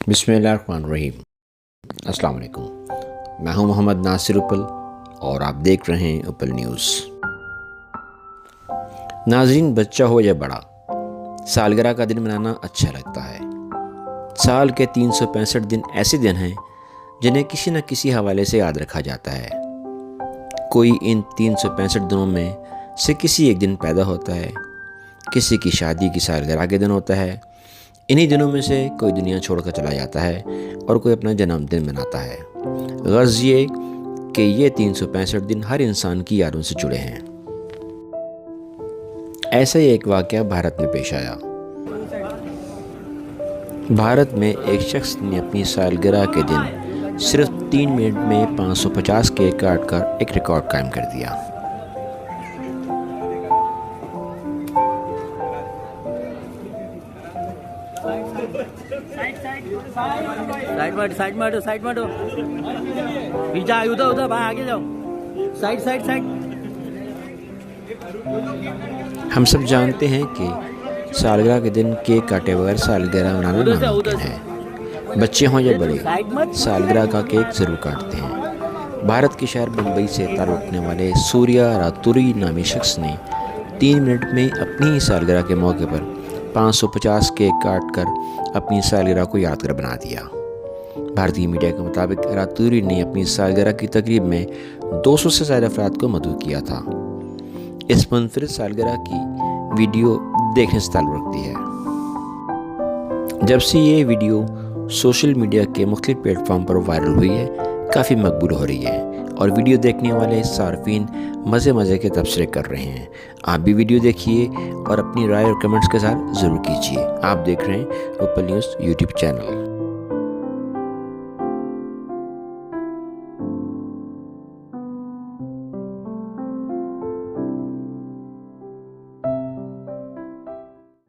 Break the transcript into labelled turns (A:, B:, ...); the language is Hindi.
A: बिस्मिल्लाहिर्रहमानिर्रहीम। अस्सलाम वालेकुम। मैं हूं मोहम्मद नासिर उपल और आप देख रहे हैं उपल न्यूज़। नाज़रीन, बच्चा हो या बड़ा, सालगिरह का दिन मनाना अच्छा लगता है। साल के 365 दिन ऐसे दिन हैं जिन्हें किसी न किसी हवाले से याद रखा जाता है। कोई इन 365 दिनों में से किसी एक दिन पैदा होता है, किसी की शादी की सालगिरह के दिन होता है। इन्हीं दिनों में से कोई दुनिया छोड़कर चला जाता है और कोई अपना जन्मदिन मनाता है। गर्ज़ ये कि ये 365 दिन हर इंसान की यादों से जुड़े हैं। ऐसा ही एक वाक़या भारत में पेश आया। भारत में एक शख्स ने अपनी सालगिरह के दिन सिर्फ 3 मिनट में 550 केक काट कर एक रिकॉर्ड कायम कर दिया।
B: साइड में हटो पीछा उधर भाई आगे जाओ। साइड
A: हम सब जानते हैं कि सालगिरह के दिन केक काटे बगैर सालगिरह मनाना नामुमकिन है। बच्चे हों या बड़े, सालगिरह का केक ज़रूर काटते हैं। भारत के शहर मुंबई से ताल्लुक़ रखने वाले सूर्या रातुरी नामी शख्स ने 3 मिनट में अपनी ही सालगिरह के मौके पर 550 केक काट कर अपनी सालगिरह को यादगार बना दिया। भारतीय मीडिया के मुताबिक रातुरी ने अपनी सालगिरह की तकरीब में 200 से ज़्यादा अफराद को मदऊ किया था। इस मुनफरिद सालगिरह की वीडियो देखने से ताल्लुक़ रखती है। जब से ये वीडियो सोशल मीडिया के मुख्तलिफ प्लेटफॉर्म पर वायरल हुई है, काफ़ी मकबूल हो रही है और वीडियो देखने वाले सार्फिन मज़े के तबसरे कर रहे हैं। आप भी वीडियो देखिए और अपनी राय और कमेंट्स के साथ ज़रूर कीजिए। आप देख रहे हैं उपल न्यूज़ यूट्यूब चैनल।